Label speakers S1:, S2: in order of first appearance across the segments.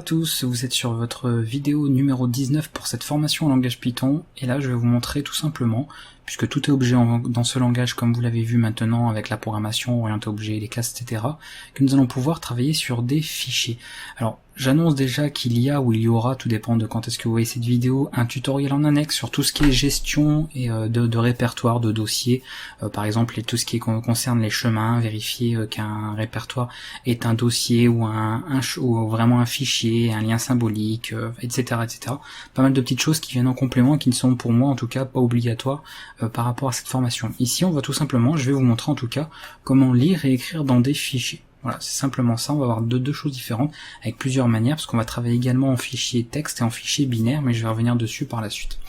S1: tous, vous êtes sur votre vidéo numéro 19 pour cette formation en langage Python, et là je vais vous montrer tout simplement, puisque tout est objet dans ce langage comme vous l'avez vu maintenant avec la programmation, orientée objet, les classes, etc., que nous allons pouvoir travailler sur des fichiers. Alors j'annonce déjà qu'il y a ou il y aura, tout dépend de quand est-ce que vous voyez cette vidéo, un tutoriel en annexe sur tout ce qui est gestion et de répertoire, de dossiers, par exemple tout ce qui concerne les chemins, vérifier qu'un répertoire est un dossier ou ou vraiment un fichier, un lien symbolique, etc., etc. Pas mal de petites choses qui viennent en complément et qui ne sont pour moi en tout cas pas obligatoires par rapport à cette formation. Ici on va tout simplement, je vais vous montrer en tout cas comment lire et écrire dans des fichiers. Voilà, c'est simplement ça, on va avoir deux choses différentes avec plusieurs manières, parce qu'on va travailler également en fichier texte et en fichier binaire, mais je vais revenir dessus par la suite.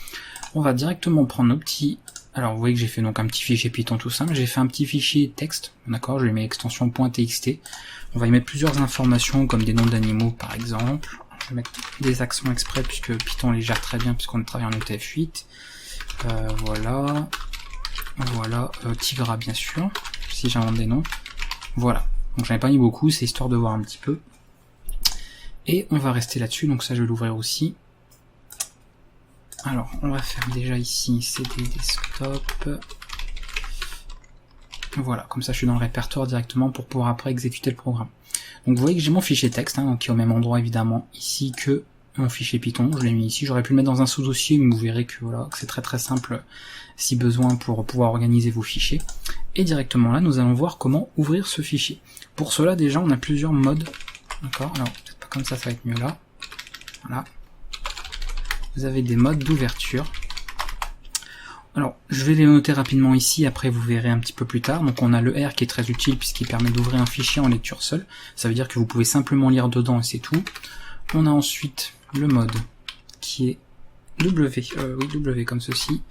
S1: On va directement prendre nos petits... Alors vous voyez que j'ai fait donc un petit fichier Python tout simple, j'ai fait un petit fichier texte, d'accord, je lui mets l'extension .txt, on va y mettre plusieurs informations comme des noms d'animaux par exemple, je vais mettre des accents exprès puisque Python les gère très bien puisqu'on travaille en UTF-8, voilà, Tigra bien sûr, si j'invente des noms, voilà. Donc j'en ai pas mis beaucoup, c'est histoire de voir un petit peu. Et on va rester là-dessus, donc ça je vais l'ouvrir aussi. Alors on va faire déjà ici CD desktop. Voilà, comme ça je suis dans le répertoire directement pour pouvoir après exécuter le programme. Donc vous voyez que j'ai mon fichier texte, hein, qui est au même endroit évidemment ici que mon fichier Python, je l'ai mis ici, j'aurais pu le mettre dans un sous-dossier, mais vous verrez que voilà, que c'est très simple si besoin pour pouvoir organiser vos fichiers. Et directement là, nous allons voir comment ouvrir ce fichier. Pour cela, déjà, on a plusieurs modes. D'accord. Alors, peut-être pas comme ça va être mieux là. Voilà. Vous avez des modes d'ouverture. Alors, je vais les noter rapidement ici, après vous verrez un petit peu plus tard. Donc on a le R qui est très utile puisqu'il permet d'ouvrir un fichier en lecture seule. Ça veut dire que vous pouvez simplement lire dedans et c'est tout. On a ensuite le mode qui est W comme ceci,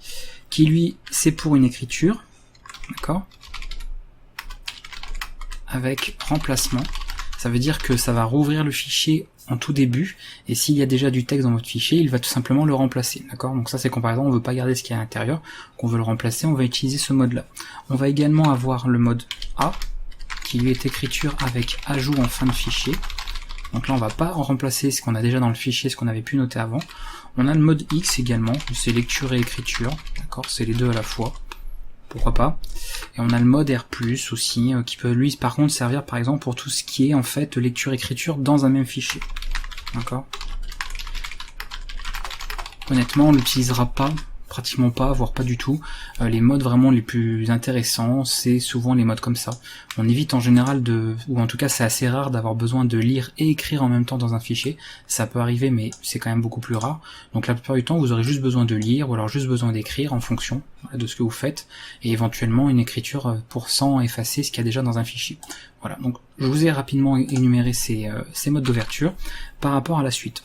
S1: qui lui, c'est pour une écriture. D'accord, avec remplacement, ça veut dire que ça va rouvrir le fichier en tout début, et s'il y a déjà du texte dans votre fichier, il va tout simplement le remplacer, d'accord. Donc ça c'est quand par exemple on veut pas garder ce qui est à l'intérieur, qu'on veut le remplacer, on va utiliser ce mode là. On va également avoir le mode A, qui lui est écriture avec ajout en fin de fichier, donc là on va pas remplacer ce qu'on a déjà dans le fichier, ce qu'on avait pu noter avant. On a le mode X également, c'est lecture et écriture, d'accord, c'est les deux à la fois. Pourquoi pas. Et on a le mode R+, aussi, qui peut lui par contre servir par exemple pour tout ce qui est en fait lecture-écriture dans un même fichier. D'accord. Honnêtement on l'utilisera pas, pratiquement pas, voire pas du tout. Les modes vraiment les plus intéressants, c'est souvent les modes comme ça. On évite en général ou en tout cas c'est assez rare d'avoir besoin de lire et écrire en même temps dans un fichier. Ça peut arriver mais c'est quand même beaucoup plus rare. Donc la plupart du temps vous aurez juste besoin de lire ou alors juste besoin d'écrire en fonction de ce que vous faites, et éventuellement une écriture pour sans effacer ce qu'il y a déjà dans un fichier. Voilà, donc je vous ai rapidement énuméré ces modes d'ouverture par rapport à la suite.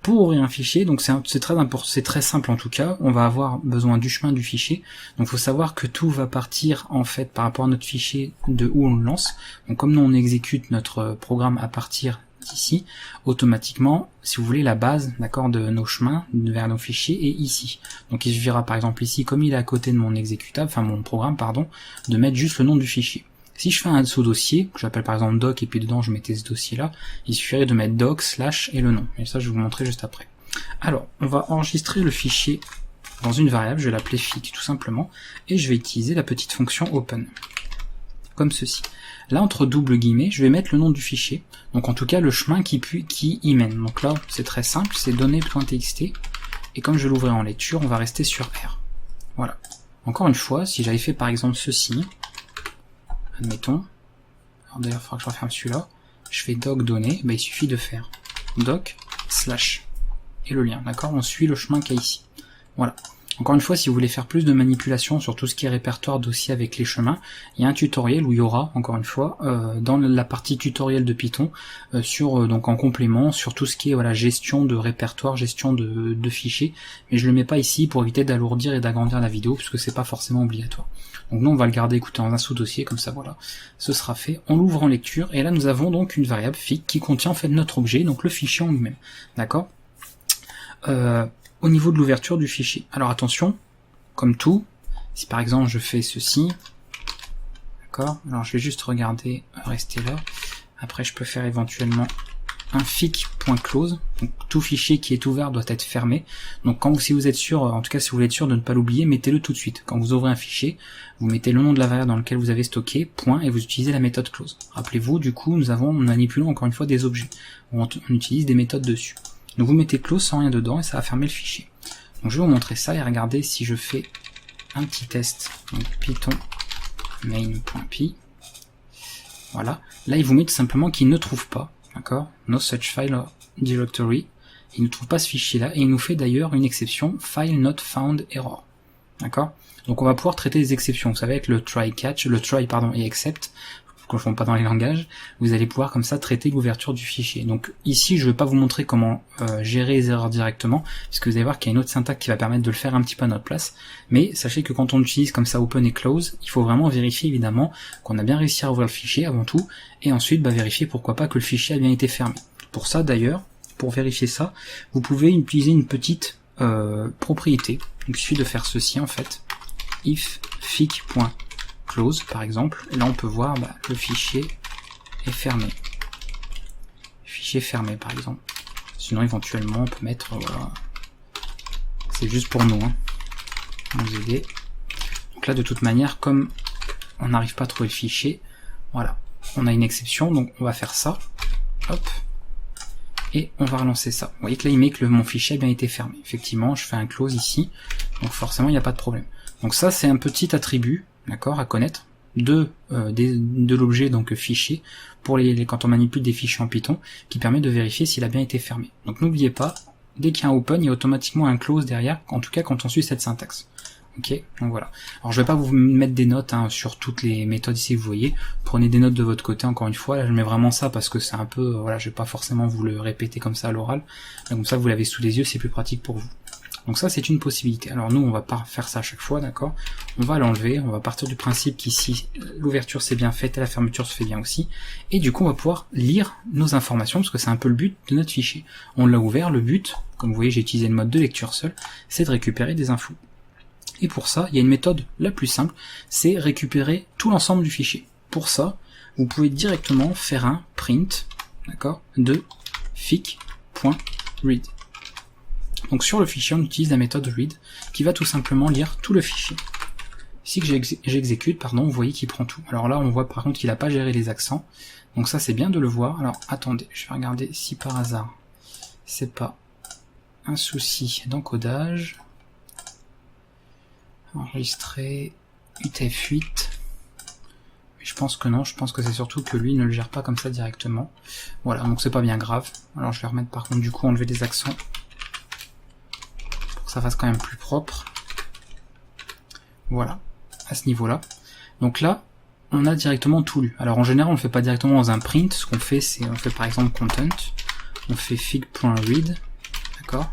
S1: Pour ouvrir un fichier, donc c'est très important, c'est très simple en tout cas, on va avoir besoin du chemin du fichier. Donc il faut savoir que tout va partir en fait par rapport à notre fichier de où on le lance. Donc comme nous on exécute notre programme à partir d'ici, automatiquement, si vous voulez, la base, d'accord, de nos chemins vers nos fichiers est ici. Donc il suffira par exemple ici, comme il est à côté de mon exécutable, enfin mon programme pardon, de mettre juste le nom du fichier. Si je fais un sous-dossier, que j'appelle par exemple doc, et puis dedans je mettais ce dossier-là, il suffirait de mettre doc, slash et le nom. Et ça je vais vous montrer juste après. Alors, on va enregistrer le fichier dans une variable, je vais l'appeler fic tout simplement, et je vais utiliser la petite fonction open. Comme ceci. Là, entre double guillemets, je vais mettre le nom du fichier, donc en tout cas le chemin qui y mène. Donc là, c'est très simple, c'est données.txt, et comme je vais l'ouvrir en lecture, on va rester sur R. Voilà. Encore une fois, si j'avais fait par exemple ceci, admettons, alors d'ailleurs il faudra que je referme celui-là, je fais doc données, il suffit de faire doc slash et le lien, d'accord, on suit le chemin qu'il y a ici. Voilà. Encore une fois, si vous voulez faire plus de manipulation sur tout ce qui est répertoire dossier avec les chemins, il y a un tutoriel où il y aura, encore une fois, dans la partie tutoriel de Python, donc en complément, sur tout ce qui est voilà, gestion de répertoire, gestion de fichiers, mais je le mets pas ici pour éviter d'alourdir et d'agrandir la vidéo, puisque c'est pas forcément obligatoire. Donc nous on va le garder écoutez dans un sous-dossier, comme ça voilà, ce sera fait, on l'ouvre en lecture, et là nous avons donc une variable fic qui contient en fait notre objet, donc le fichier en lui-même, d'accord. Au niveau de l'ouverture du fichier. Alors attention, comme tout, si par exemple je fais ceci, d'accord, alors je vais juste regarder, rester là, après je peux faire éventuellement un fic.close, donc tout fichier qui est ouvert doit être fermé. Donc si vous êtes sûr, en tout cas si vous voulez être sûr de ne pas l'oublier, mettez-le tout de suite. Quand vous ouvrez un fichier, vous mettez le nom de la variable dans lequel vous avez stocké, point, et vous utilisez la méthode close. Rappelez-vous, du coup, nous manipulons encore une fois des objets. On utilise des méthodes dessus. Donc vous mettez close sans rien dedans et ça va fermer le fichier. Donc je vais vous montrer ça et regardez si je fais un petit test, donc python main.py. Voilà, là il vous met tout simplement qu'il ne trouve pas, d'accord, no such file or directory, il ne trouve pas ce fichier là, et il nous fait d'ailleurs une exception, file not found error, d'accord. Donc on va pouvoir traiter les exceptions, vous savez avec le try et except, je ne confonds pas dans les langages, vous allez pouvoir comme ça traiter l'ouverture du fichier. Donc ici je ne vais pas vous montrer comment gérer les erreurs directement, puisque vous allez voir qu'il y a une autre syntaxe qui va permettre de le faire un petit peu à notre place, mais sachez que quand on utilise comme ça open et close, il faut vraiment vérifier évidemment qu'on a bien réussi à ouvrir le fichier avant tout, et ensuite vérifier pourquoi pas que le fichier a bien été fermé. Pour ça d'ailleurs, pour vérifier ça, vous pouvez utiliser une petite propriété, donc il suffit de faire ceci en fait, if fic.close par exemple, et là on peut voir le fichier est fermé. Fichier fermé par exemple. Sinon éventuellement on peut mettre, voilà, c'est juste pour nous, nous aider. Donc là de toute manière, comme on n'arrive pas à trouver le fichier, voilà, on a une exception, donc on va faire ça, hop, et on va relancer ça. Vous voyez que là il met que mon fichier a bien été fermé. Effectivement, je fais un close ici, donc forcément il n'y a pas de problème. Donc ça c'est un petit attribut, d'accord, à connaître de l'objet, donc fichier, pour quand on manipule des fichiers en Python, qui permet de vérifier s'il a bien été fermé. Donc n'oubliez pas, dès qu'il y a un open, il y a automatiquement un close derrière, en tout cas quand on suit cette syntaxe. Ok, donc voilà. Alors je vais pas vous mettre des notes sur toutes les méthodes ici que vous voyez. Prenez des notes de votre côté encore une fois. Là je mets vraiment ça parce que c'est un peu, voilà, je vais pas forcément vous le répéter comme ça à l'oral. Comme ça vous l'avez sous les yeux, c'est plus pratique pour vous. Donc ça c'est une possibilité. Alors nous on va pas faire ça à chaque fois, d'accord. On va l'enlever, on va partir du principe qu'ici l'ouverture c'est bien faite et la fermeture se fait bien aussi. Et du coup on va pouvoir lire nos informations parce que c'est un peu le but de notre fichier. On l'a ouvert, le but, comme vous voyez j'ai utilisé le mode de lecture seul, c'est de récupérer des infos. Et pour ça, il y a une méthode la plus simple, c'est récupérer tout l'ensemble du fichier. Pour ça, vous pouvez directement faire un print, d'accord, de fic.read. Donc sur le fichier, on utilise la méthode read, qui va tout simplement lire tout le fichier. Ici que j'exécute, pardon, vous voyez qu'il prend tout. Alors là, on voit par contre qu'il n'a pas géré les accents, donc ça c'est bien de le voir. Alors attendez, je vais regarder si par hasard, c'est pas un souci d'encodage. Enregistrer UTF-8, mais je pense que non, je pense que c'est surtout que lui ne le gère pas comme ça directement. Voilà, donc c'est pas bien grave. Alors je vais remettre par contre du coup enlever des accents pour que ça fasse quand même plus propre. Voilà, à ce niveau là. Donc là on a directement tout lu. Alors en général on le fait pas directement dans un print, ce qu'on fait c'est, on fait par exemple content, on fait fig.read, d'accord,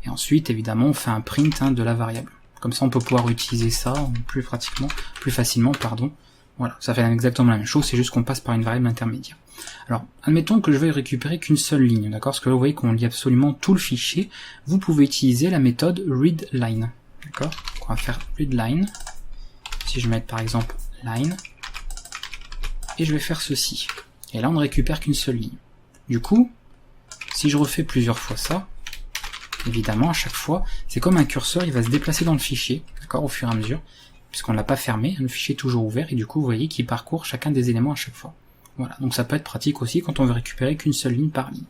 S1: et ensuite évidemment on fait un print de la variable. Comme ça on peut pouvoir utiliser ça plus facilement, pardon. Voilà, ça fait exactement la même chose, c'est juste qu'on passe par une variable intermédiaire. Alors, admettons que je vais récupérer qu'une seule ligne, d'accord, parce que là vous voyez qu'on lit absolument tout le fichier, vous pouvez utiliser la méthode readLine, d'accord. On va faire readLine, si je mets par exemple line, et je vais faire ceci. Et là on ne récupère qu'une seule ligne. Du coup, si je refais plusieurs fois ça, évidemment, à chaque fois, c'est comme un curseur, il va se déplacer dans le fichier, d'accord, au fur et à mesure, puisqu'on ne l'a pas fermé, le fichier est toujours ouvert, et du coup, vous voyez qu'il parcourt chacun des éléments à chaque fois. Voilà, donc ça peut être pratique aussi quand on veut récupérer qu'une seule ligne par ligne.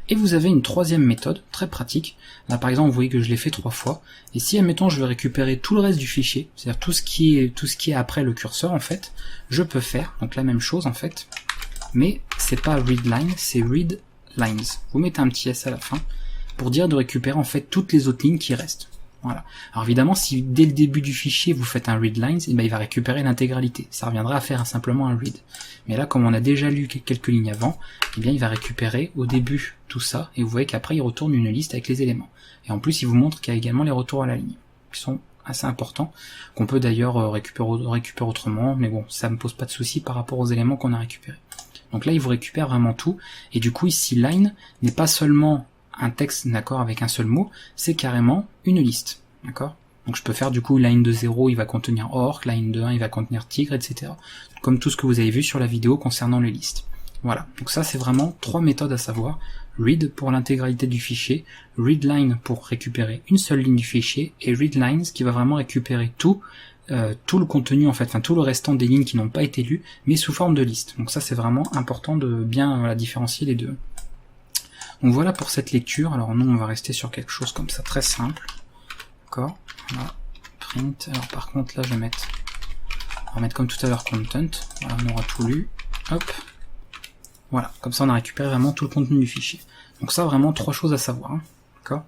S1: Et vous avez une troisième méthode, très pratique. Là, par exemple, vous voyez que je l'ai fait 3 fois, et si, admettons, je veux récupérer tout le reste du fichier, c'est-à-dire tout ce qui est après le curseur, en fait, je peux faire, donc la même chose, en fait, mais c'est pas readLine, c'est readLines. Vous mettez un petit S à la fin, pour dire de récupérer en fait toutes les autres lignes qui restent. Voilà. Alors évidemment, si dès le début du fichier vous faites un readLines, il va récupérer l'intégralité. Ça reviendra à faire simplement un read. Mais là, comme on a déjà lu quelques lignes avant, il va récupérer au début tout ça, et vous voyez qu'après il retourne une liste avec les éléments. Et en plus, il vous montre qu'il y a également les retours à la ligne, qui sont assez importants, qu'on peut d'ailleurs récupérer autrement, mais bon, ça me pose pas de soucis par rapport aux éléments qu'on a récupérés. Donc là, il vous récupère vraiment tout, et du coup ici, line n'est pas seulement un texte, d'accord, avec un seul mot, c'est carrément une liste, d'accord. Donc je peux faire du coup line de 0, il va contenir orc, line de 1, il va contenir tigre, etc. Comme tout ce que vous avez vu sur la vidéo concernant les listes. Voilà, donc ça c'est vraiment 3 méthodes à savoir. Read pour l'intégralité du fichier, readLine pour récupérer une seule ligne du fichier, et readLines qui va vraiment récupérer tout le contenu en fait, enfin tout le restant des lignes qui n'ont pas été lues, mais sous forme de liste. Donc ça c'est vraiment important de bien différencier les deux. Donc voilà pour cette lecture. Alors nous on va rester sur quelque chose comme ça, très simple. D'accord, voilà, print. Alors par contre là on va mettre comme tout à l'heure content, voilà, on aura tout lu, hop. Voilà, comme ça on a récupéré vraiment tout le contenu du fichier. Donc ça vraiment 3 choses à savoir, hein. D'accord.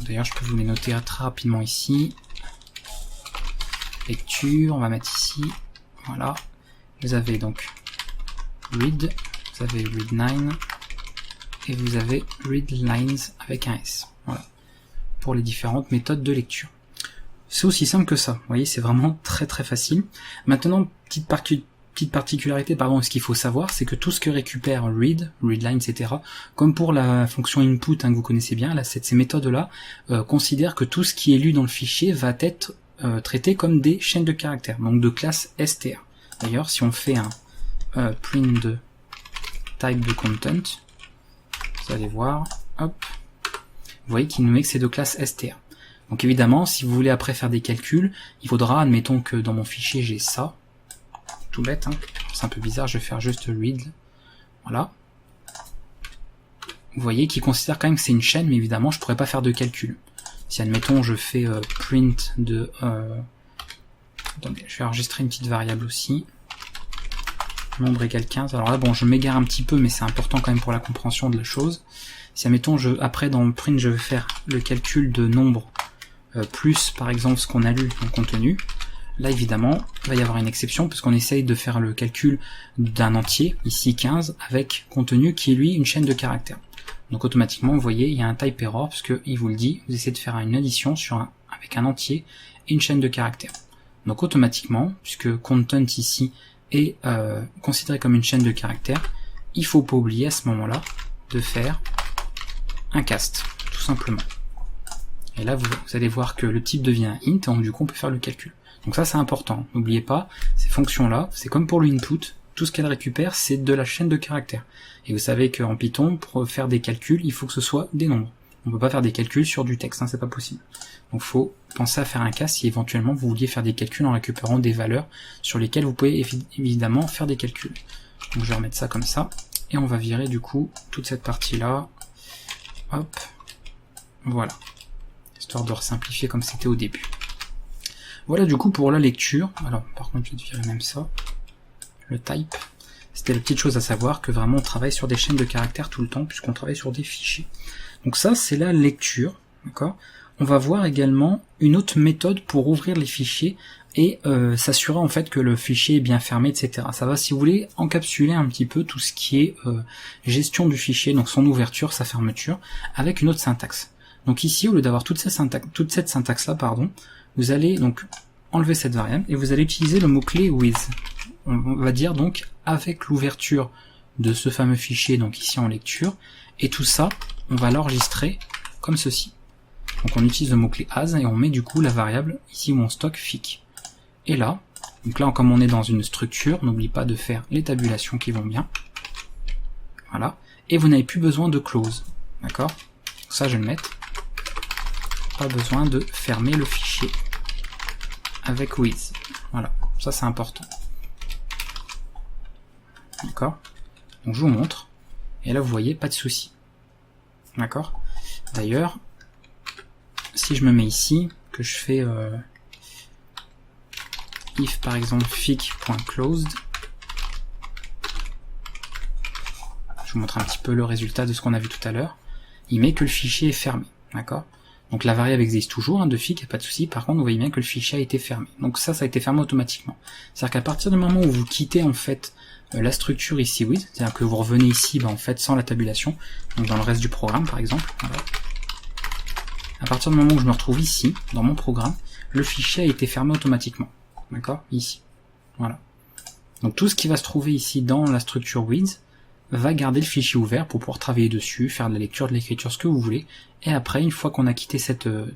S1: D'ailleurs je peux vous les noter très rapidement ici. Lecture, on va mettre ici, voilà. Vous avez donc read, vous avez read9 et vous avez readlines avec un S. Voilà, pour les différentes méthodes de lecture. C'est aussi simple que ça. Vous voyez, c'est vraiment très très facile. Maintenant, petite particularité, ce qu'il faut savoir, c'est que tout ce que récupère read, readline, etc., comme pour la fonction input que vous connaissez bien, là, ces méthodes-là considèrent que tout ce qui est lu dans le fichier va être traité comme des chaînes de caractères, donc de classe str. D'ailleurs, si on fait un print de type de content, vous allez voir, hop, vous voyez qu'il nous met que c'est de classe str. Donc évidemment, si vous voulez après faire des calculs, il faudra, admettons que dans mon fichier j'ai ça, tout bête, hein. C'est un peu bizarre, je vais faire juste read, voilà. Vous voyez qu'il considère quand même que c'est une chaîne, mais évidemment je pourrais pas faire de calcul. Si admettons je fais print de... Attendez, je vais enregistrer une petite variable aussi. Nombre égale 15. Alors là bon, je m'égare un petit peu, mais c'est important quand même pour la compréhension de la chose. Si admettons après dans le print je vais faire le calcul de nombre plus par exemple ce qu'on a lu dans le contenu, là évidemment il va y avoir une exception puisqu'on essaye de faire le calcul d'un entier, ici 15, avec contenu qui est lui une chaîne de caractères. Donc automatiquement vous voyez il y a un type error puisqu'il vous le dit, vous essayez de faire une addition avec un entier et une chaîne de caractères. Donc automatiquement, puisque content ici est considéré comme une chaîne de caractères, il faut pas oublier à ce moment-là de faire un cast, tout simplement. Et là vous allez voir que le type devient un int, et donc du coup on peut faire le calcul. Donc ça c'est important, n'oubliez pas, ces fonctions là, c'est comme pour le input, tout ce qu'elle récupère c'est de la chaîne de caractères. Et vous savez qu'en Python, pour faire des calculs, il faut que ce soit des nombres. On peut pas faire des calculs sur du texte, hein, c'est pas possible. Donc faut penser à faire un cast si éventuellement vous vouliez faire des calculs en récupérant des valeurs sur lesquelles vous pouvez évidemment faire des calculs. Donc je vais remettre ça comme ça, et on va virer du coup toute cette partie là. Hop, voilà, histoire de simplifier comme c'était au début. Voilà du coup pour la lecture. Alors par contre je vais virer même ça, le type, c'était la petite chose à savoir que vraiment on travaille sur des chaînes de caractères tout le temps puisqu'on travaille sur des fichiers. Donc ça c'est la lecture, d'accord. On va voir également une autre méthode pour ouvrir les fichiers et s'assurer en fait que le fichier est bien fermé, etc. Ça va, si vous voulez, encapsuler un petit peu tout ce qui est gestion du fichier, donc son ouverture, sa fermeture, avec une autre syntaxe. Donc ici, au lieu d'avoir toute cette syntaxe là, vous allez donc enlever cette variable et vous allez utiliser le mot-clé with. On va dire donc avec l'ouverture de ce fameux fichier, donc ici en lecture, et tout ça, on va l'enregistrer comme ceci. Donc on utilise le mot-clé as et on met du coup la variable ici où on stocke fic. Et là, donc là comme on est dans une structure, n'oublie pas de faire les tabulations qui vont bien. Voilà. Et vous n'avez plus besoin de close. D'accord? Ça je vais le mettre. Pas besoin de fermer le fichier avec with. Voilà. Ça c'est important. D'accord? Donc je vous montre. Et là vous voyez, pas de souci. D'accord? D'ailleurs, si je me mets ici, que je fais if par exemple fic.closed, je vous montre un petit peu le résultat de ce qu'on a vu tout à l'heure, il met que le fichier est fermé, d'accord? Donc la variable existe toujours, hein, de fic, il n'y a pas de souci, par contre vous voyez bien que le fichier a été fermé. Donc ça a été fermé automatiquement. C'est-à-dire qu'à partir du moment où vous quittez en fait la structure ici with, c'est-à-dire que vous revenez ici en fait sans la tabulation, donc dans le reste du programme par exemple, voilà. À partir du moment où je me retrouve ici, dans mon programme, le fichier a été fermé automatiquement. D'accord? Ici. Voilà. Donc tout ce qui va se trouver ici dans la structure with va garder le fichier ouvert pour pouvoir travailler dessus, faire de la lecture, de l'écriture, ce que vous voulez. Et après, une fois qu'on a quitté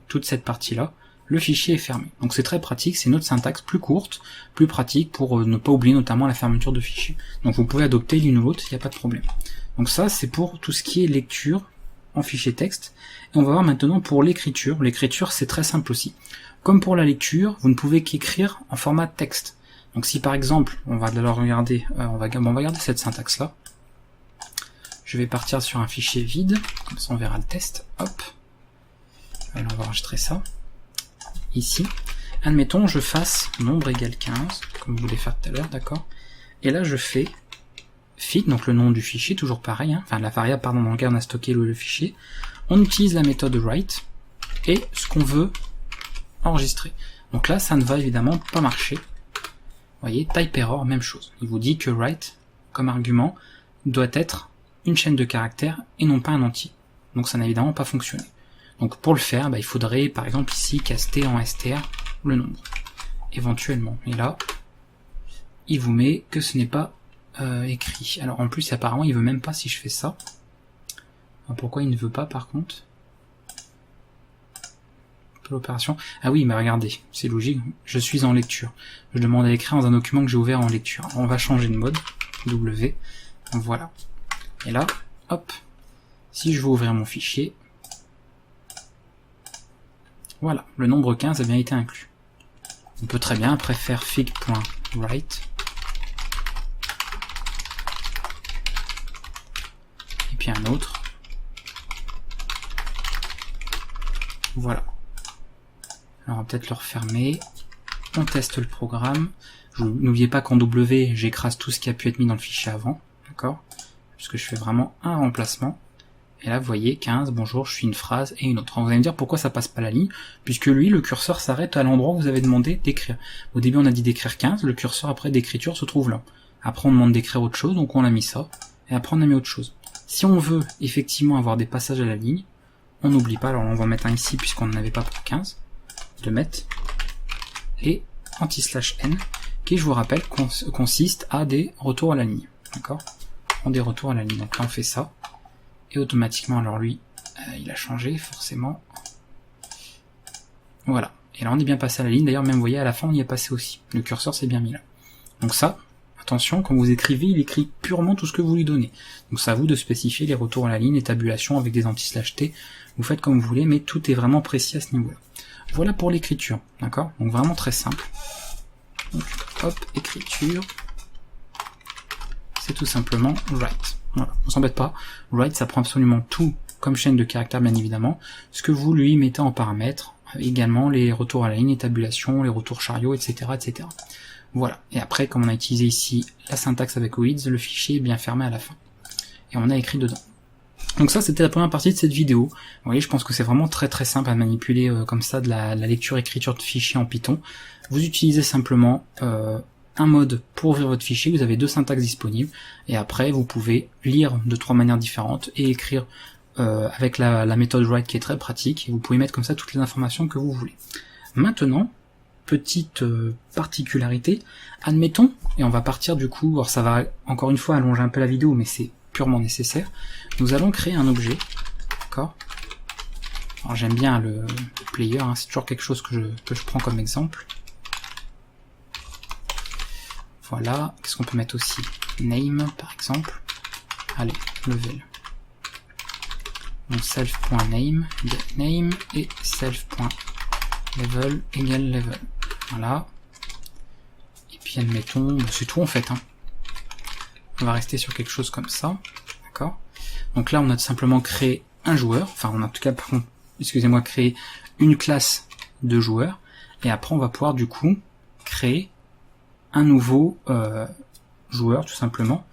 S1: toute cette partie-là, le fichier est fermé. Donc c'est très pratique, c'est notre syntaxe plus courte, plus pratique pour ne pas oublier notamment la fermeture de fichier. Donc vous pouvez adopter l'une ou l'autre, il n'y a pas de problème. Donc ça c'est pour tout ce qui est lecture en fichier texte. Et on va voir maintenant pour l'écriture. L'écriture c'est très simple aussi. Comme pour la lecture, vous ne pouvez qu'écrire en format texte. Donc si par exemple, on va alors regarder, on va regarder cette syntaxe là. Je vais partir sur un fichier vide, comme ça on verra le test. Hop. Alors on va enregistrer ça. Ici. Admettons, je fasse nombre égale 15, comme vous voulez faire tout à l'heure, d'accord. Et là je fais fit, donc le nom du fichier, toujours pareil, hein, enfin la variable pardon dans laquelle on a stocké le fichier. On utilise la méthode write et ce qu'on veut enregistrer. Donc là ça ne va évidemment pas marcher. Vous voyez, type error, même chose. Il vous dit que write, comme argument, doit être une chaîne de caractères et non pas un entier. Donc ça n'a évidemment pas fonctionné. Donc pour le faire, il faudrait par exemple ici caster en str le nombre, éventuellement. Et là, il vous met que ce n'est pas écrit. Alors en plus apparemment il veut même pas si je fais ça. Alors, pourquoi il ne veut pas par contre? L'opération. Ah oui, mais regardez, c'est logique, je suis en lecture. Je demande à écrire dans un document que j'ai ouvert en lecture. Alors, on va changer de mode, W, voilà. Et là, hop, si je veux ouvrir mon fichier, voilà, le nombre 15 a bien été inclus. On peut très bien après faire fig.write, et puis un autre, voilà. Alors on va peut-être le refermer, on teste le programme. N'oubliez pas qu'en W, j'écrase tout ce qui a pu être mis dans le fichier avant, d'accord? Puisque je fais vraiment un remplacement. Et là, vous voyez, 15, bonjour, je suis une phrase et une autre. Alors, vous allez me dire pourquoi ça passe pas la ligne, puisque lui, le curseur s'arrête à l'endroit où vous avez demandé d'écrire. Au début, on a dit d'écrire 15, le curseur après d'écriture se trouve là. Après, on demande d'écrire autre chose, donc on a mis ça, et après on a mis autre chose. Si on veut effectivement avoir des passages à la ligne, on n'oublie pas, alors on va mettre un ici puisqu'on n'en avait pas pour 15, de mettre les anti/n, qui je vous rappelle consiste à des retours à la ligne, d'accord? On des retours à la ligne, donc là on fait ça, et automatiquement, alors lui, il a changé forcément, voilà, et là on est bien passé à la ligne, d'ailleurs même vous voyez à la fin on y est passé aussi, le curseur s'est bien mis là. Donc ça, attention, quand vous écrivez, il écrit purement tout ce que vous lui donnez, donc c'est à vous de spécifier les retours à la ligne, les tabulations avec des anti/t, vous faites comme vous voulez, mais tout est vraiment précis à ce niveau-là. Voilà pour l'écriture, d'accord? Donc vraiment très simple. Donc, hop, écriture, c'est tout simplement write. Voilà, on s'embête pas. Write, ça prend absolument tout comme chaîne de caractères, bien évidemment. Ce que vous lui mettez en paramètres, également les retours à la ligne, les tabulations, les retours chariot, etc., etc. Voilà. Et après, comme on a utilisé ici la syntaxe avec OIDS, le fichier est bien fermé à la fin. Et on a écrit dedans. Donc ça, c'était la première partie de cette vidéo. Vous voyez, je pense que c'est vraiment très très simple à manipuler comme ça de la lecture-écriture de fichiers en Python. Vous utilisez simplement un mode pour ouvrir votre fichier, vous avez deux syntaxes disponibles, et après vous pouvez lire de trois manières différentes et écrire avec la méthode write qui est très pratique, et vous pouvez mettre comme ça toutes les informations que vous voulez. Maintenant, petite particularité, admettons, et on va partir du coup, alors ça va encore une fois allonger un peu la vidéo, mais c'est purement nécessaire, nous allons créer un objet, d'accord? Alors j'aime bien le player, hein, c'est toujours quelque chose que je prends comme exemple. Voilà, qu'est-ce qu'on peut mettre aussi? Name par exemple. Allez, level. Donc self.name égale name et self.level égale level. Voilà. Et puis admettons, c'est tout en fait, hein. On va rester sur quelque chose comme ça, d'accord? Donc là on a tout simplement créé un joueur, enfin on a en tout cas, par contre, excusez-moi, créé une classe de joueurs, et après on va pouvoir du coup créer un nouveau joueur tout simplement,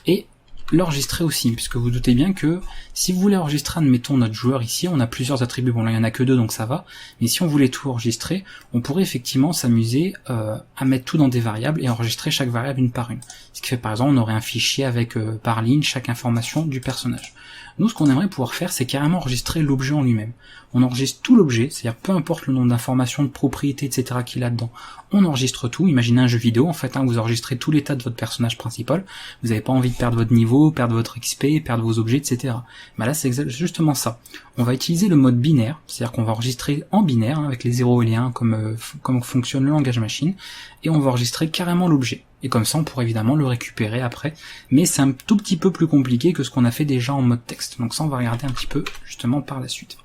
S1: et l'enregistrer aussi, puisque vous doutez bien que si vous voulez enregistrer, admettons notre joueur ici, on a plusieurs attributs, bon là il y en a que deux donc ça va, mais si on voulait tout enregistrer, on pourrait effectivement s'amuser à mettre tout dans des variables et enregistrer chaque variable une par une. Ce qui fait par exemple on aurait un fichier avec par ligne chaque information du personnage. Nous, ce qu'on aimerait pouvoir faire, c'est carrément enregistrer l'objet en lui-même. On enregistre tout l'objet, c'est-à-dire peu importe le nombre d'informations, de propriétés, etc. qu'il y a dedans, on enregistre tout. Imaginez un jeu vidéo, en fait, vous enregistrez tout l'état de votre personnage principal, vous n'avez pas envie de perdre votre niveau, perdre votre XP, perdre vos objets, etc. Là, c'est justement ça. On va utiliser le mode binaire, c'est-à-dire qu'on va enregistrer en binaire, avec les 0 et les 1, comme fonctionne le langage machine, et on va enregistrer carrément l'objet. Et comme ça, on pourra évidemment le récupérer après, mais c'est un tout petit peu plus compliqué que ce qu'on a fait déjà en mode texte. Donc ça, on va regarder un petit peu, justement, par la suite.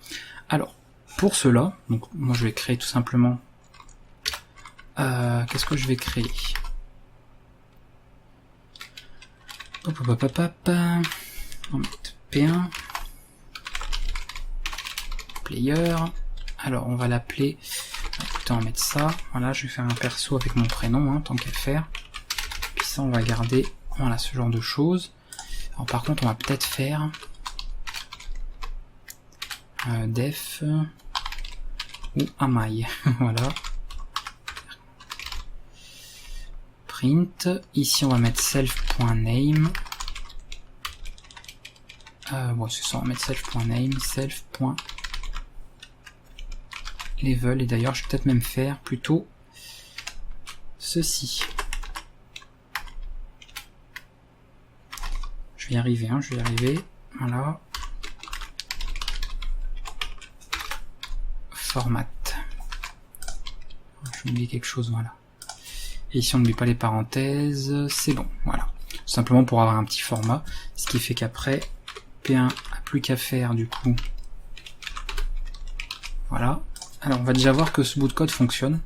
S1: Alors, pour cela, donc moi je vais créer tout simplement... qu'est-ce que je vais créer? On va mettre P1, player, alors on va l'appeler, écoutez, on va mettre ça, voilà, je vais faire un perso avec mon prénom, tant qu'à faire, puis ça on va garder, voilà, ce genre de choses. Alors par contre on va peut-être faire def ou ami, voilà. Print, ici on va mettre self.name, bon c'est ça, on va mettre self.name, self.level, et d'ailleurs je vais peut-être même faire plutôt ceci. Je vais y arriver, voilà. Format. J'ai oublié quelque chose, voilà. Et ici on n'oublie pas les parenthèses, c'est bon, voilà. Simplement pour avoir un petit format, ce qui fait qu'après, P1 a plus qu'à faire du coup. Voilà. Alors on va déjà voir que ce bout de code fonctionne.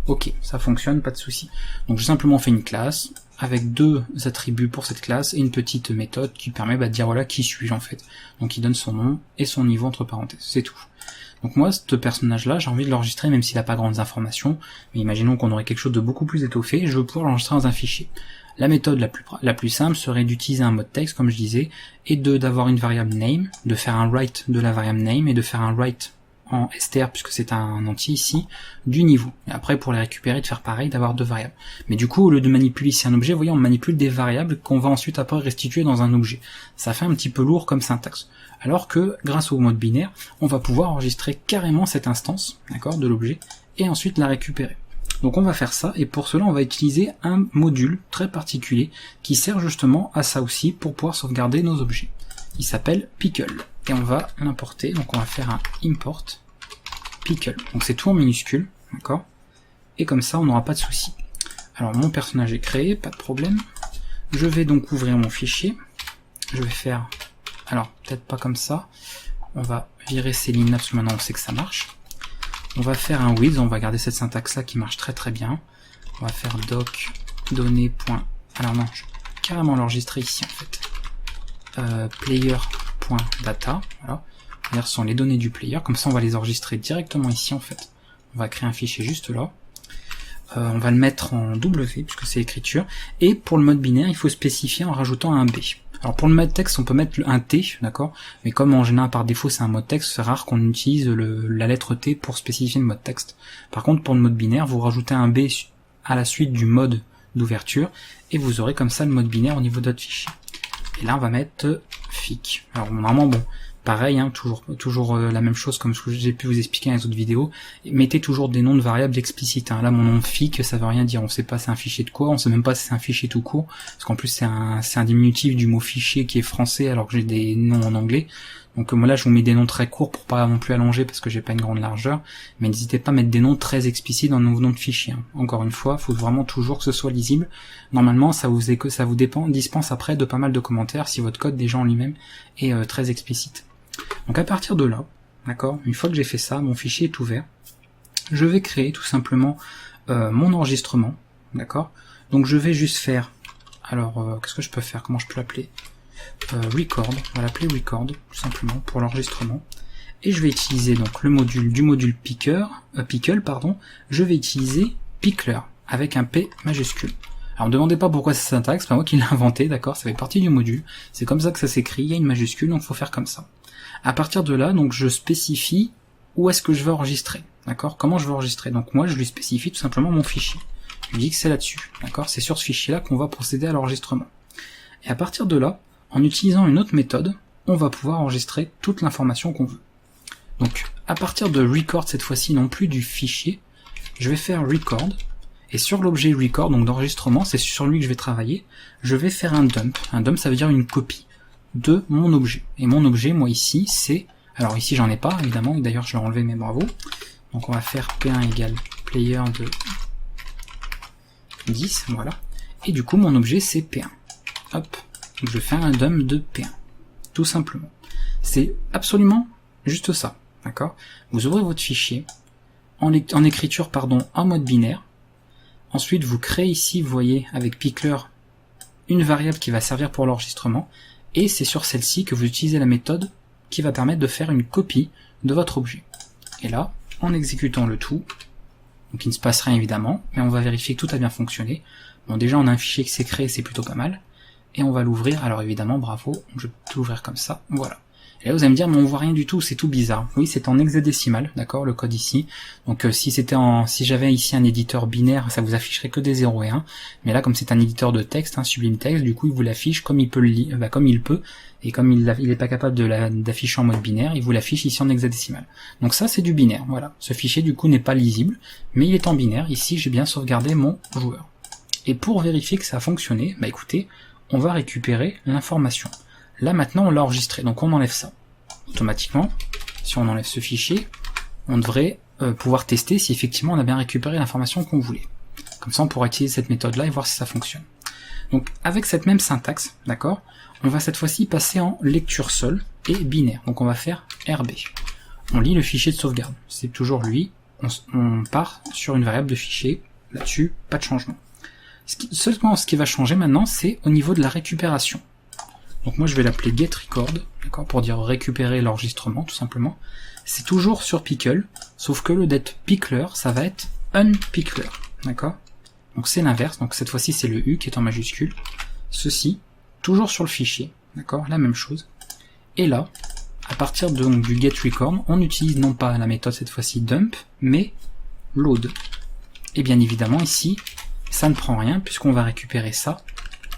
S1: Ok, ça fonctionne, pas de souci. Donc j'ai simplement fait une classe, avec deux attributs pour cette classe, et une petite méthode qui permet de dire voilà qui suis-je en fait. Donc il donne son nom et son niveau entre parenthèses, c'est tout. Donc moi, ce personnage-là, j'ai envie de l'enregistrer même s'il n'a pas grandes informations, mais imaginons qu'on aurait quelque chose de beaucoup plus étoffé, je veux pouvoir l'enregistrer dans un fichier. La méthode la plus simple serait d'utiliser un mode texte, comme je disais, et d'avoir une variable name, de faire un write de la variable name, et de faire un write en str, puisque c'est un entier ici, du niveau. Et après, pour les récupérer, de faire pareil, d'avoir deux variables. Mais du coup, au lieu de manipuler ici un objet, vous voyez, on manipule des variables qu'on va ensuite après restituer dans un objet. Ça fait un petit peu lourd comme syntaxe. Alors que, grâce au mode binaire, on va pouvoir enregistrer carrément cette instance, d'accord, de l'objet, et ensuite la récupérer. Donc on va faire ça, et pour cela on va utiliser un module très particulier, qui sert justement à ça aussi, pour pouvoir sauvegarder nos objets. Il s'appelle Pickle, et on va l'importer, donc on va faire un import Pickle. Donc c'est tout en minuscule, d'accord, et comme ça on n'aura pas de souci. Alors mon personnage est créé, pas de problème. Je vais donc ouvrir mon fichier, je vais faire... Alors, peut-être pas comme ça. On va virer ces lignes-là, parce que maintenant on sait que ça marche. On va faire un with, on va garder cette syntaxe-là qui marche très très bien. On va faire doc données. Alors non, je vais carrément l'enregistrer ici en fait. Player.data, voilà. Là, ce sont les données du player, comme ça on va les enregistrer directement ici en fait. On va créer un fichier juste là. On va le mettre en W, puisque c'est écriture. Et pour le mode binaire, il faut spécifier en rajoutant un B. Alors pour le mode texte, on peut mettre un T, d'accord, mais comme en général par défaut c'est un mode texte, c'est rare qu'on utilise la lettre T pour spécifier le mode texte. Par contre pour le mode binaire, vous rajoutez un B à la suite du mode d'ouverture, et vous aurez comme ça le mode binaire au niveau de votre fichier. Et là on va mettre fic. Alors normalement bon, pareil, toujours la même chose comme ce que j'ai pu vous expliquer dans les autres vidéos. Mettez toujours des noms de variables explicites. Là, mon nom de fic, ça veut rien dire. On sait pas c'est un fichier de quoi. On sait même pas si c'est un fichier tout court. Parce qu'en plus, c'est un diminutif du mot fichier qui est français alors que j'ai des noms en anglais. Donc moi là, je vous mets des noms très courts pour pas non plus allonger parce que j'ai pas une grande largeur. Mais n'hésitez pas à mettre des noms très explicites dans nos noms de fichiers. Encore une fois, il faut vraiment toujours que ce soit lisible. Normalement, ça vous dispense après de pas mal de commentaires si votre code déjà en lui-même est très explicite. Donc à partir de là, d'accord, une fois que j'ai fait ça, mon fichier est ouvert, je vais créer tout simplement mon enregistrement, d'accord. Donc je vais juste faire, alors qu'est-ce que je peux faire, comment je peux l'appeler, record, on va l'appeler record tout simplement pour l'enregistrement, et je vais utiliser donc le module pickle, je vais utiliser pickler avec un P majuscule. Alors ne me demandez pas pourquoi c'est syntaxe, c'est pas moi qui l'ai inventé, d'accord, ça fait partie du module, c'est comme ça que ça s'écrit, il y a une majuscule, donc il faut faire comme ça. À partir de là, donc je spécifie où est-ce que je vais enregistrer, d'accord, comment je vais enregistrer. Donc moi je lui spécifie tout simplement mon fichier, je lui dis que c'est là-dessus, d'accord, c'est sur ce fichier-là qu'on va procéder à l'enregistrement. Et à partir de là, en utilisant une autre méthode, on va pouvoir enregistrer toute l'information qu'on veut. Donc à partir de record cette fois-ci, non plus du fichier, je vais faire record, et sur l'objet record, donc d'enregistrement, c'est sur lui que je vais travailler, je vais faire un dump. Un dump, ça veut dire une copie de mon objet. Et mon objet, moi ici, c'est... Alors ici j'en ai pas, évidemment, d'ailleurs je l'ai enlevé, mais bravo. Donc on va faire P1 égale player de 10, voilà. Et du coup mon objet c'est P1. Hop, donc je fais un dump de P1. Tout simplement. C'est absolument juste ça, d'accord? Vous ouvrez votre fichier, en écriture, pardon, en mode binaire. Ensuite vous créez ici, vous voyez, avec Pickler, une variable qui va servir pour l'enregistrement. Et c'est sur celle-ci que vous utilisez la méthode qui va permettre de faire une copie de votre objet. Et là, en exécutant le tout, donc il ne se passe rien évidemment, mais on va vérifier que tout a bien fonctionné. Bon, déjà on a un fichier qui s'est créé, c'est plutôt pas mal. Et on va l'ouvrir, alors évidemment, bravo, je peux tout ouvrir comme ça, voilà. Et là vous allez me dire, mais on voit rien du tout, c'est tout bizarre. Oui, c'est en hexadécimal, d'accord, le code ici. Donc si j'avais ici un éditeur binaire, ça vous afficherait que des 0 et 1. Mais là, comme c'est un éditeur de texte, un Sublime Text, du coup il vous l'affiche comme il peut comme il peut, et comme il n'est pas capable d'afficher en mode binaire, il vous l'affiche ici en hexadécimal. Donc ça c'est du binaire, voilà. Ce fichier du coup n'est pas lisible, mais il est en binaire. Ici j'ai bien sauvegardé mon joueur. Et pour vérifier que ça a fonctionné, bah écoutez, on va récupérer l'information. Là maintenant on l'a enregistré, donc on enlève ça. Automatiquement, si on enlève ce fichier, on devrait pouvoir tester si effectivement on a bien récupéré l'information qu'on voulait. Comme ça on pourra utiliser cette méthode là et voir si ça fonctionne. Donc avec cette même syntaxe, d'accord, on va cette fois-ci passer en lecture seule et binaire. Donc on va faire RB. On lit le fichier de sauvegarde, c'est toujours lui, on part sur une variable de fichier, là-dessus pas de changement. Seulement ce qui va changer maintenant, c'est au niveau de la récupération. Donc moi je vais l'appeler getRecord, d'accord, pour dire récupérer l'enregistrement tout simplement. C'est toujours sur Pickle, sauf que le d'être Pickler, ça va être unpickler, d'accord. Donc c'est l'inverse, donc cette fois-ci c'est le U qui est en majuscule. Ceci, toujours sur le fichier, d'accord, la même chose. Et là, à partir du getRecord, on utilise non pas la méthode cette fois-ci dump, mais load. Et bien évidemment ici, ça ne prend rien puisqu'on va récupérer ça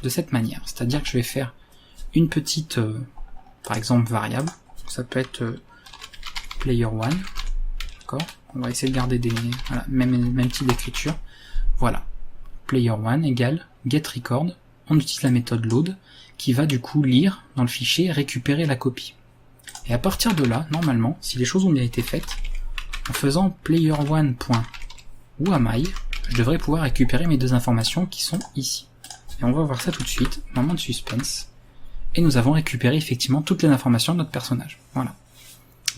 S1: de cette manière. C'est-à-dire que je vais faire une petite, par exemple, variable. Ça peut être player1, d'accord. On va essayer de garder des, voilà, même type d'écriture. Voilà, player1 égale getRecord. On utilise la méthode load qui va du coup lire dans le fichier et récupérer la copie. Et à partir de là, normalement, si les choses ont bien été faites, en faisant player1.whoami, je devrais pouvoir récupérer mes deux informations qui sont ici. Et on va voir ça tout de suite, moment de suspense. Et nous avons récupéré effectivement toutes les informations de notre personnage. Voilà.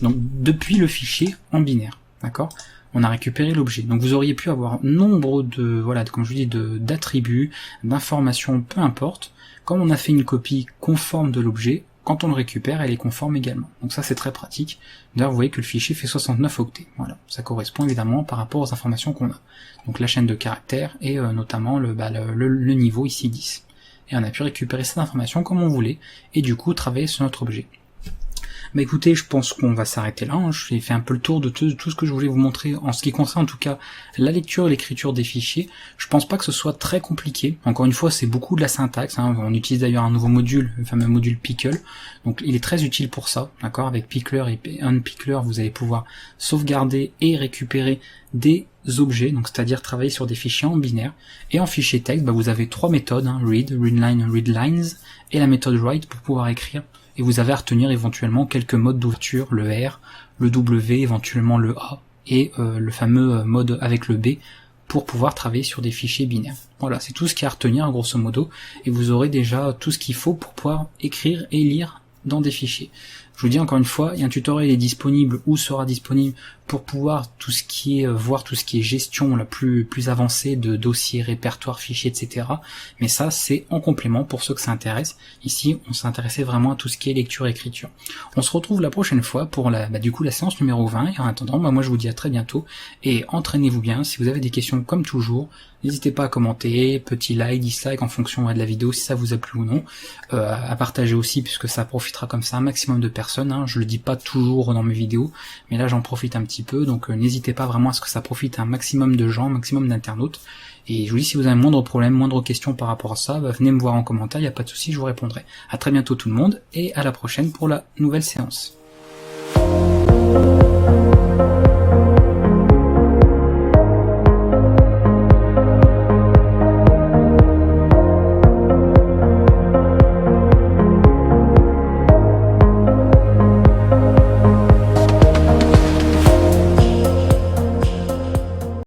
S1: Donc depuis le fichier en binaire, d'accord, on a récupéré l'objet. Donc vous auriez pu avoir nombre de, voilà, comme je vous dis, d'attributs, d'informations, peu importe. Comme on a fait une copie conforme de l'objet, quand on le récupère, elle est conforme également. Donc ça c'est très pratique. D'ailleurs vous voyez que le fichier fait 69 octets. Voilà, ça correspond évidemment par rapport aux informations qu'on a. Donc la chaîne de caractères et notamment le niveau ici 10. Et on a pu récupérer cette information comme on voulait, et du coup travailler sur notre objet. Bah écoutez, je pense qu'on va s'arrêter là, hein. J'ai fait un peu le tour de tout ce que je voulais vous montrer en ce qui concerne en tout cas la lecture et l'écriture des fichiers. Je pense pas que ce soit très compliqué, encore une fois c'est beaucoup de la syntaxe, hein. On utilise d'ailleurs un nouveau module, le fameux module Pickle, donc il est très utile pour ça, d'accord. Avec Pickler et unpickler vous allez pouvoir sauvegarder et récupérer des objets, donc c'est-à-dire travailler sur des fichiers en binaire, et en fichier texte, bah, vous avez trois méthodes, hein, read, readline, readlines, et la méthode write pour pouvoir écrire. Et vous avez à retenir éventuellement quelques modes d'ouverture, le R, le W, éventuellement le A, et le fameux mode avec le B, pour pouvoir travailler sur des fichiers binaires. Voilà, c'est tout ce qu'il y a à retenir, grosso modo, et vous aurez déjà tout ce qu'il faut pour pouvoir écrire et lire dans des fichiers. Je vous dis encore une fois, il y a un tutoriel est disponible ou sera disponible pour pouvoir tout ce qui est voir tout ce qui est gestion la plus avancée de dossiers, répertoires, fichiers, etc. Mais ça c'est en complément pour ceux que ça intéresse. Ici on s'intéressait vraiment à tout ce qui est lecture et écriture. On se retrouve la prochaine fois pour la séance numéro 20. Et en attendant, moi je vous dis à très bientôt et entraînez-vous bien. Si vous avez des questions comme toujours, n'hésitez pas à commenter, petit like, dislike en fonction de la vidéo si ça vous a plu ou non, à partager aussi puisque ça profitera comme ça un maximum de personnes. Hein. Je le dis pas toujours dans mes vidéos, mais là j'en profite un petit petit peu, donc n'hésitez pas vraiment à ce que ça profite à un maximum de gens, un maximum d'internautes. Et je vous dis, si vous avez un moindre problème, moindre question par rapport à ça, venez me voir en commentaire, il n'y a pas de souci, je vous répondrai. À très bientôt tout le monde, et à la prochaine pour la nouvelle séance.